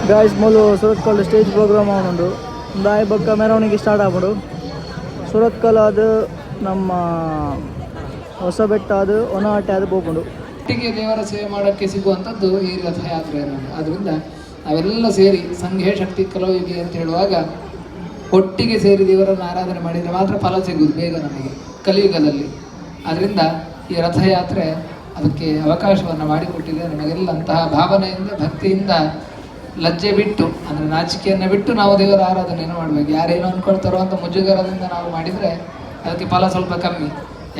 Guys ಮೊದಲು Surathkal stage program ಅವನುಂಡು ದಾಯಿ ಬೊಕ್ಕ ಮೆರವಣಿಗೆ ಸ್ಟಾರ್ಟ್ ಆಗ್ಬಿಡು. ಸುರತ್ಕಲ್ ಅದು ನಮ್ಮ ಹೊಸ ಬೆಟ್ಟ ಅದು ಒನಹಟ್ಟೆ ಅದು ಹೋಗ್ಬಿಡು. ಒಟ್ಟಿಗೆ ದೇವರ ಸೇವೆ ಮಾಡೋಕ್ಕೆ ಸಿಗುವಂಥದ್ದು ಈ ರಥಯಾತ್ರೆ ಅನ್ನೋದು. ಆದ್ದರಿಂದ ನಾವೆಲ್ಲ ಸೇರಿ ಸಂಘೇ ಶಕ್ತಿ ಕಲೋಯುಗಿ ಅಂತ ಹೇಳುವಾಗ ಒಟ್ಟಿಗೆ ಸೇರಿ ದೇವರನ್ನು ಆರಾಧನೆ ಮಾಡಿದರೆ ಮಾತ್ರ ಫಲ ಸಿಗುವುದು ಬೇಗ ನಮಗೆ ಕಲಿಯುಗದಲ್ಲಿ. ಆದ್ದರಿಂದ ಈ ರಥಯಾತ್ರೆ ಅದಕ್ಕೆ ಅವಕಾಶವನ್ನು ಮಾಡಿಕೊಟ್ಟಿದೆ ನಮಗೆಲ್ಲ. ಅಂತಹ ಭಾವನೆಯಿಂದ ಭಕ್ತಿಯಿಂದ ಲಜ್ಜೆ ಬಿಟ್ಟು ಅಂದರೆ ನಾಚಿಕೆಯನ್ನು ಬಿಟ್ಟು ನಾವು ದೇವರ ಆರಾಧನೆಯನ್ನು ಮಾಡಬೇಕು. ಯಾರೇನು ಅಂದ್ಕೊಳ್ತಾರೋ ಅಂತ ಮುಜುಗರದಿಂದ ನಾವು ಮಾಡಿದರೆ ಅದಕ್ಕೆ ಫಲ ಸ್ವಲ್ಪ ಕಮ್ಮಿ.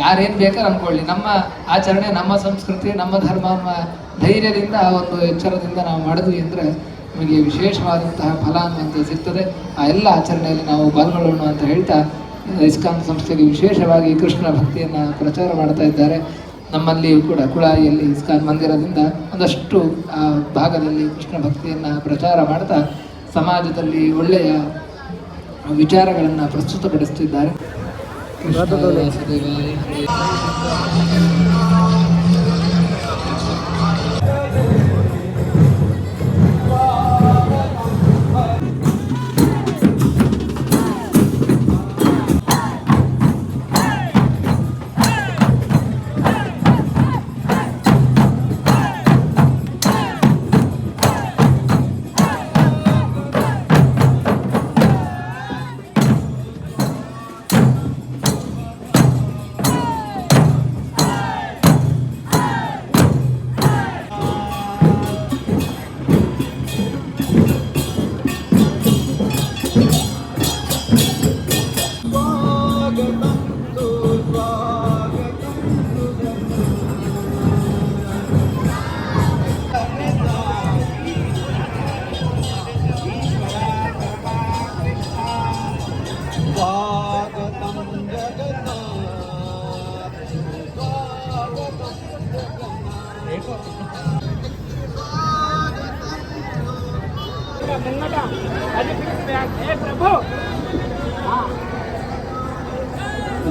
ಯಾರೇನು ಬೇಕಾದ್ರೆ ಅಂದ್ಕೊಳ್ಳಿ, ನಮ್ಮ ಆಚರಣೆ, ನಮ್ಮ ಸಂಸ್ಕೃತಿ, ನಮ್ಮ ಧರ್ಮವನ್ನು ಧೈರ್ಯದಿಂದ ಒಂದು ಎಚ್ಚರದಿಂದ ನಾವು ಮಾಡಿದ್ವಿ ಅಂದರೆ ನಮಗೆ ವಿಶೇಷವಾದಂತಹ ಫಲ ಅನ್ನುವಂಥದ್ದು ಸಿಗ್ತದೆ. ಆ ಎಲ್ಲ ಆಚರಣೆಯಲ್ಲಿ ನಾವು ಪಾಲ್ಗೊಳ್ಳೋಣ ಅಂತ ಹೇಳ್ತಾ ಇಸ್ಕಾನ್ ಸಂಸ್ಥೆಗೆ ವಿಶೇಷವಾಗಿ ಕೃಷ್ಣ ಭಕ್ತಿಯನ್ನು ಪ್ರಚಾರ ಮಾಡ್ತಾ ಇದ್ದಾರೆ. ನಮ್ಮಲ್ಲಿಯೂ ಕೂಡ ಕುಳಾಯಿಯಲ್ಲಿ ಇಸ್ಕಾನ್ ಮಂದಿರದಿಂದ ಒಂದಷ್ಟು ಆ ಭಾಗದಲ್ಲಿ ಕೃಷ್ಣ ಭಕ್ತಿಯನ್ನು ಪ್ರಚಾರ ಮಾಡ್ತಾ ಸಮಾಜದಲ್ಲಿ ಒಳ್ಳೆಯ ವಿಚಾರಗಳನ್ನು ಪ್ರಸ್ತುತಪಡಿಸ್ತಿದ್ದಾರೆ.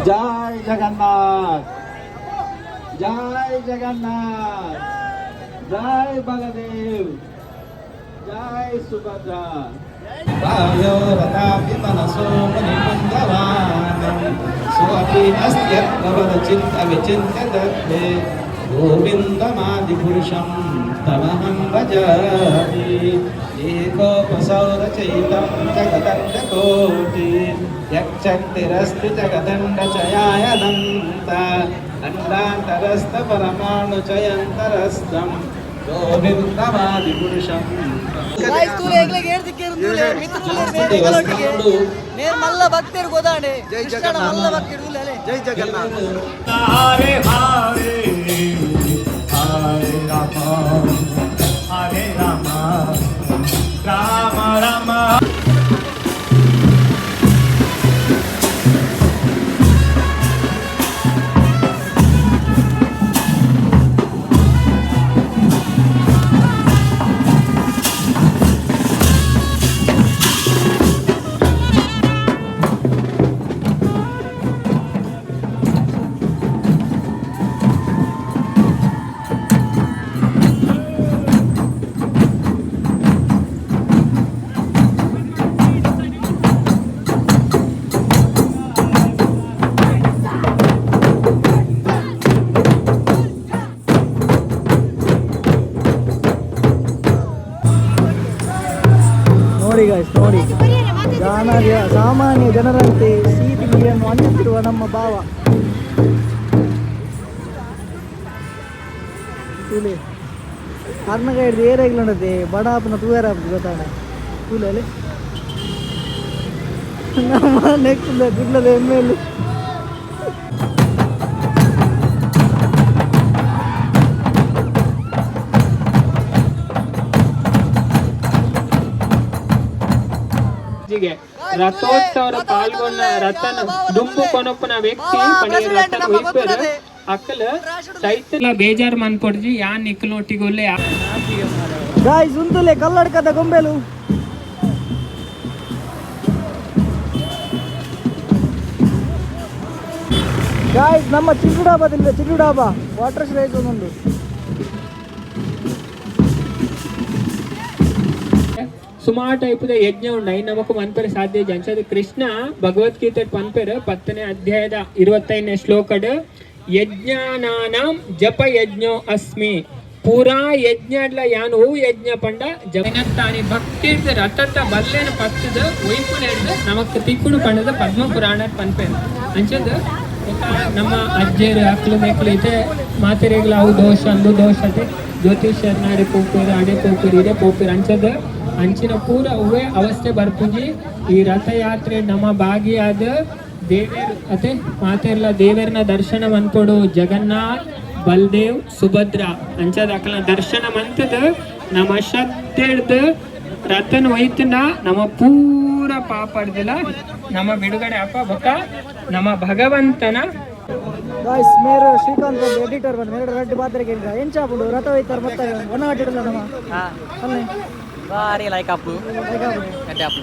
जय जगन्नाथ, जय जगन्नाथ, जय बलदेव, जय सुभद्रा. वायो रथापि मनसो मुनिपुङ्गवान् सोऽपि अस्त्यद्भवदचिन्तविचिन्त्य दत्ते गोविन्दमादिपुरुषं तमहं भजामि. एकोपसौरचयितं जगदण्डकोटि यक्षक्तिरस्ति जगदण्डचयायनन्त अण्डान्तरस्थपरमाणुचयन्तरस्थं गोविन्दमादिपुरुषं. మల్ల భక్తుడు గోదాండే జై జగన్నాథ్ మల్ల భక్తుడు జై జగన్నాథ్. హరే హరే హరే రామ హరే రామ రామ రామ. ನೋಡಿ ಗಾಯ್ಸ್, ನೋಡಿ ಸಾಮಾನ್ಯ ಜನರಂತೆ ಸೀಟಿಗೆಯನ್ನು ಹಂಚುತ್ತಿರುವ ನಮ್ಮ ಭಾವ ತುಲೆ ಕರ್ನಾಟಕ ಹಿಡಿದು ಏರಾಗ್ಲಂಡದೆ ಬಡಾಪನ ತೂಯಾರ ಗೊತ್ತಾಣ ತುಲೆಯಲ್ಲಿ ನಮ್ಮ ನೆಕ್ಸ್ಟ್ ಗುಡ್ಲದ ಎಮ್ಮೆಯಲ್ಲಿ ರಥೋತ್ಸವ ಪಾಲ್ಗೊಂಡ ರಥನ ದುಂಬು ಕೊನಪ್ಪನ ವ್ಯಕ್ತಿ ಪಣಿ ರಥನ ಒಯ್ಪರು ಅಕ್ಕಲ ಚೈತನ್ಯ ಬೇಜಾರು ಮನ್ಪೊಡ್ಜಿ ಯಾನ್ ನಿಕ್ಕಲೊಟ್ಟಿಗೊಲ್ಲೆ ಗಾಯ್ಸ್ ಉಂತುಲೆ ಕಲ್ಲಡ್ಕದ ಗೊಂಬೆಲು ಗಾಯ್ಸ್ ನಮ್ಮ ಚಿಟ್ಟು ಡಾಬಾದಿಂದ ಚಿಟ್ಟು ಡಾಬಾ ವಾಟರ್ ಸ್ಲೈಡ್ಸ್ ಒಂದೊಂದು ಸುಮಾರು ಟೈಪದ ಯಜ್ಞ ಉಂಡು ಐ ನಮಕ್ ಮನ್ಪೆರೆ ಸಾಧ್ಯ ಅಂಚದ ಕೃಷ್ಣ ಭಗವದ್ಗೀತೆ ಪನ್ಪೆರ್ 10ನೇ ಅಧ್ಯಾಯದ 25ನೇ ಶ್ಲೋಕಡ್ ಯಜ್ಞಾನಾಂ ಜಪ ಯಜ್ಞೋ ಅಸ್ಮಿ ಪೂರಾ ಯಜ್ಞಡ್ಲ ಯಾನು ಹೂ ಯಜ್ಞ ಪಂಡ ಜಪನತ್ತಾನಿ ಭಕ್ತಿರ್ದ ರಥತ ಬಲ್ಲೆನ ಪತ್ತದ ಒಯ್ಪುನೆಡ್ದ ನಮಕ್ ತಿಕ್ಕುಡು ಪಂಡದ ಪದ್ಮ ಪುರಾಣ ಪನ್ಪೆರ್ ಅಂಚದ ನಮ್ಮ ಅಜ್ಜೇರು ಅಕ್ಲು ಮೇಕ್ಲು ಇದೆ ಮಾತೆರೆಗ್ಲ ಅವು ದೋಷ ಅಂದು ದೋಷತೆ ಜ್ಯೋತಿಷ್ಯರ್ನ ಅಡೆ ಪೋಪೇರು ಅಡೆ ಪೋಪೇರು ಇದೆ ಪೋಪೇರು ಅಂಚದ ಅಂಚಿನ ಪೂರ ಉವೆ ಅವಸ್ಥೆ ಬರ್ಪುಜಿ ಈ ರಥಯಾತ್ರೆ ನಮ್ಮ ಭಾಗಿಯಾದ ದೇವೇರು ಅತೆ ಮಾತೆರ್ಲ ದೇವೇರ್ನ ದರ್ಶನ ಮನ್ಪೊಡು ಜಗನ್ನಾಥ್ ಬಲ್ದೇವ್ ಸುಭದ್ರ ಅಂಚದ ಅಕಲ್ನ ದರ್ಶನ ಮಂತದ ನಮ್ಮ ಶ್ರದ್ಧೆಡ್ದು ರಥನ ಒಯ್ತನ ನಮ್ಮ ಪೂರ ಪಾಪಡ್ದಿಲ್ಲ ನಮ್ಮ ಬಿಡುಗಡೆ ಅಪ್ಪ ಬೊಕ್ಕ ನಮ್ಮ ಭಗವಂತನ ಗಾಯ್ಸ್ ಮೇರೆ ಶ್ರೀಕಾಂತ್ ಒಂದು ಎಡಿಟರ್ ಬಂದು ಮೇರೆ ರೆಡ್ ಬಾತ್ರೆಗೆ ಎಂಚಾಪುಡು ರಥ ಒಯ್ತಾರೆ ಮತ್ತೆ ಒಣ ಹಾಟಿಡಲ್ಲ ನಮ್ಮ ಅಲ್ಲೇ ಬಾರಿ ಲೈಕ್ ಅಪ್ಪು ಗಡ್ಡೆ ಅಪ್ಪು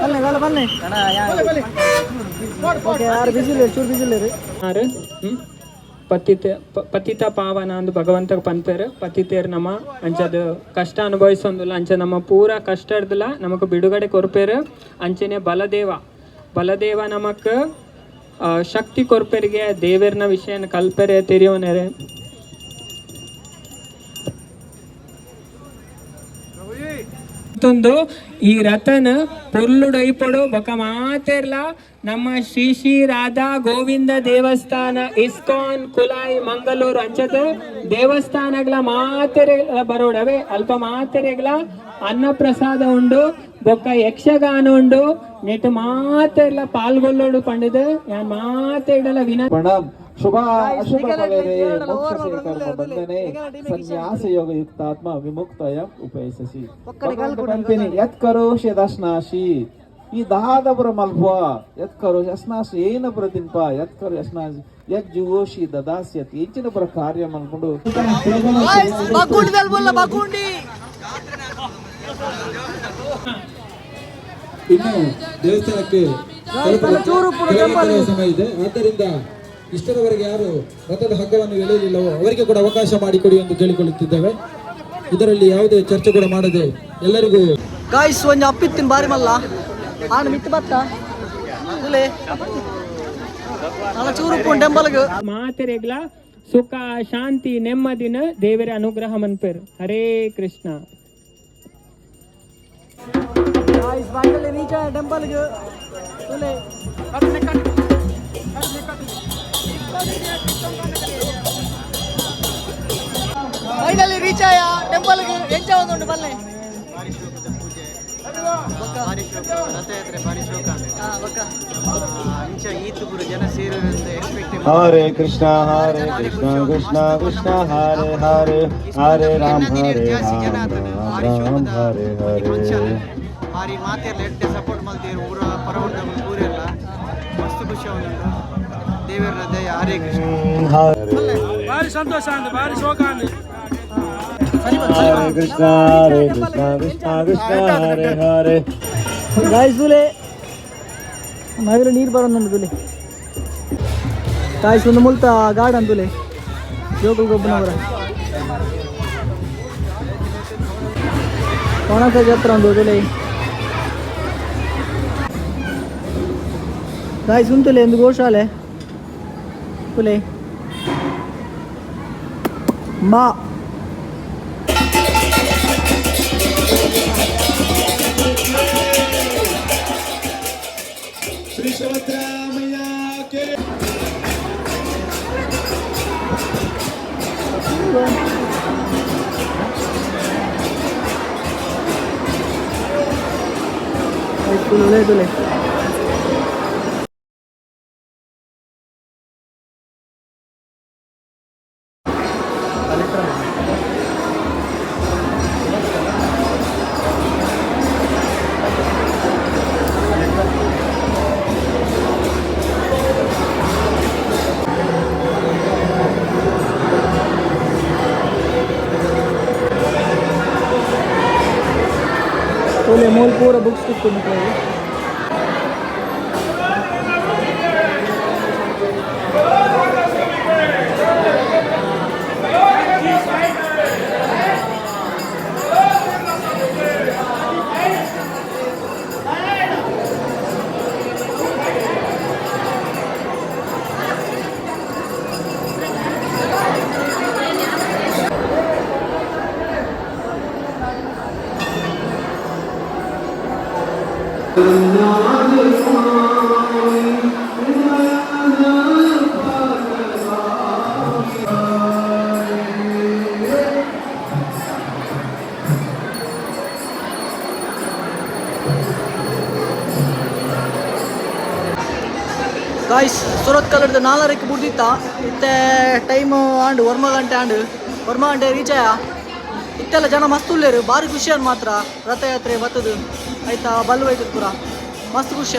ಅಲ್ಲೇ ಅಲ್ಲ ಬನ್ನಿ ಓಕೆ ಯಾರು ಬಿಸಿಲು ಚೂರು ಬಿಸಿಲು ಯಾರು ಪತಿತ ಪಾವನ ಅಂದು ಭಗವಂತ ಪನ್ಪೇರು ಪತಿತೇರ್ ನಮ್ಮ ಅಂಚದ ಕಷ್ಟ ಅನುಭವಿಸೊಂದಿಲ್ಲ ಅಂಚ ನಮ್ಮ ಪೂರ ಕಷ್ಟ ಇರ್ದಿಲ್ಲ ನಮಕ್ ಬಿಡುಗಡೆ ಕೊರ್ಪೇರು ಅಂಚನೆ ಬಲದೇವ ನಮಕ್ ಶಕ್ತಿ ಕೊರ್ಪೇರಿಗೆ ದೇವೇರ್ನ ವಿಷಯನ ಕಲ್ಪೆರೆ ತೆರಿಯೋನೆರೆ ಮತ್ತೊಂದು ಈ ರಥನ ಪೊರ್ಲುಡೈಪಡು ಬೊಕ ಮಾತೆರ್ಲ ನಮ್ಮ ಶ್ರೀ ಶ್ರೀ ರಾಧಾ ಗೋವಿಂದ ದೇವಸ್ಥಾನ ಇಸ್ಕಾನ್ ಕುಲಾಯಿ ಮಂಗಳೂರು ಅಂಚದ ದೇವಸ್ಥಾನಗಳ ಮಾತೆರೆ ಬರೋಡವೆ ಅಲ್ಪ ಮಾತೆರೆಗಳ ಅನ್ನ ಪ್ರಸಾದ ಉಂಡು ಬೊಕ್ಕ ಯಕ್ಷಗಾನ ಉಂಡು ನೆಟ್ ಮಾತೆರ್ಲ ಪಾಲ್ಗೊಳ್ಳೋಡು ಪಂಡಿದ ಯಾನ್ ಮಾತೆಡಲ ವಿನ ಪ್ರಣಾಮ್ ಶುಭ ಅಶುಭ ಫಲರೇ ಮೋಕ್ಷ ಕರ್ಮ ಬಂಧನೆ ಸನ್ಯಾಸ ಯೋಗ ಯುಕ್ತಾತ್ಮ ವಿಮುಕ್ತಯ ಉಪಯಸಸಿ ಪಂಪಿನಿ ಯತ್ ಕರೋಶ್ ಯದಶ್ನಾಶಿ ಈ ದಹಾದಪುರ ಮಲ್ಪುವ ಯತ್ ಕರೋಶ್ ಅಸ್ನಾಶಿ ಏನ ಪುರ ತಿನ್ಪ ಯತ್ ಕರೋ ಅಸ್ನಾಶಿ ಯತ್ ಜುಗೋಶಿ ದದಾಸ್ಯತ್ ಹೆಚ್ಚಿನ ಪುರ ಕಾರ್ಯ ಮಲ್ಕೊಂಡು ಇನ್ನು ದೇವಸ್ಥಾನಕ್ಕೆ ಸಮಯ ಇದೆ ಆದ್ದರಿಂದ ಇಷ್ಟರವರೆಗೆ ಯಾರು ರಥದ ಹಗ್ಗವನ್ನು ಎಳೆಯಲಿಲ್ಲವೋ ಅವರಿಗೆ ಕೂಡ ಅವಕಾಶ ಮಾಡಿಕೊಡಿ ಎಂದು ಕೇಳಿಕೊಳ್ಳುತ್ತಿದ್ದೇವೆ. ಇದರಲ್ಲಿ ಯಾವುದೇ ಚರ್ಚೆ ಕೂಡ ಮಾಡದೆ ಎಲ್ಲರಿಗೂ ಗಾಯ್ಸ್ ಒಂಜಿ ಅಪ್ಪಿತ್ತಿನ ಬಾರಿ ಮಲ್ಲ ಆನ ಮಿತ್ತು ಬತ್ತ ಉಲೆ ಅಲ್ಲ ಚೂರು ಟೆಂಪಲ್ಗೆ ಮಾತೆರೆಗ್ಲ ಸುಖ ಶಾಂತಿ ನೆಮ್ಮದಿನ ದೇವರ ಅನುಗ್ರಹ ಮನ್ಪೇರು. Hare Krishna. Guys finally reach ಆದ ಟೆಂಪಲ್ಗೆ ಉಲೆ ಫೈನಲಿ ರೀಚ್ ಆಯ ಟೆಂಪಲ್ಗೆ ಎಂಚ ಒಂದು ಬಲ್ಲೆ ರಥಯಾತ್ರೆ ಭಾರಿ ಶೋಕ ಈತುಪುರ ಜನ ಸೇರೋದ್ರಿಂದ ಎಕ್ಸ್ಪೆಕ್ಟ್ ಹರೇ ಕೃಷ್ಣ ಕೃಷ್ಣ ಕೃಷ್ಣ ಹರೇ ಹರೇ ಹರೇ ರಾಮ ಹರೇ ರಾಮ ಹರೇ ಹರೇ ಭಾರಿ ಮಾತೆಲ್ಲ ಎಡ್ಡೆ ಸಪೋರ್ಟ್ ಮಾಡ್ತೀವಿ ಊರ ಪರವರ್ಧಗಳು ಊರೆಲ್ಲ ಮಸ್ತ್ ಖುಷಿ ಅವನುಂಟು ದೇವರ ದಯ. ಹರೇ ಕೃಷ್ಣ. ಭಾರಿ ಸಂತೋಷ ಅಂದ್ರೆ ಭಾರಿ ಶೋಕ ಅಂದ್ರೆ ಹರೇ ಕೃಷ್ಣ ಕೃಷ್ಣ ಕೃಷ್ಣ ಹರೇ ಹರೇ. ಗಾಯ್ಸ್ ತುಲೆ ನಾವಿಲ್ಲ ನೀರು ಬರೋದು ತುಲೆ ಗಾಯ್ಸ್ ಒಂದು ಮುಲ್ತ ಗಾರ್ಡನ್ ತುಲೆ ಜೋಗುಲ್ ಗೊಬ್ಬನವರ ಕೊಣಕ ಜಾತ್ರೆ ಒಂದು ತುಲೆ ಗಾಯ್ಸ್ ಉಂಟುಲೆ ಒಂದು ಗೋಶಾಲೆ ತುಲೆ ಮಾ ಶ್ರೀ ಶಿವರಾಮಯ್ಯ ಕೆರೆ ತುಲೆ ತುಲೆ बोले मोल पूरा बुक्स टिक निकले ಗಾಯ್ಸ್ ಸುರತ್ ಕಲರ್ದು 4ಕ್ಕೆ ಬಿಡ್ದಿತ್ತ ಇತ್ತೆ ಟೈಮು ಆಂಡು 1 ಗಂಟೆ ಆಂಡು 1 ಗಂಟೆ ರೀಚ್ ಆಯ ಇತ್ತೆಲ್ಲ ಜನ ಮಸ್ತ್ ಉಳ್ಳೇರು ಭಾರಿ ಖುಷಿ ಮಾತ್ರ ರಥಯಾತ್ರೆ ಬತ್ತದು ಆಯ್ತಾ ಬಲ್ಲು ಹೋಯ್ತದ ಪೂರ ಮಸ್ತ್ ಖುಷಿ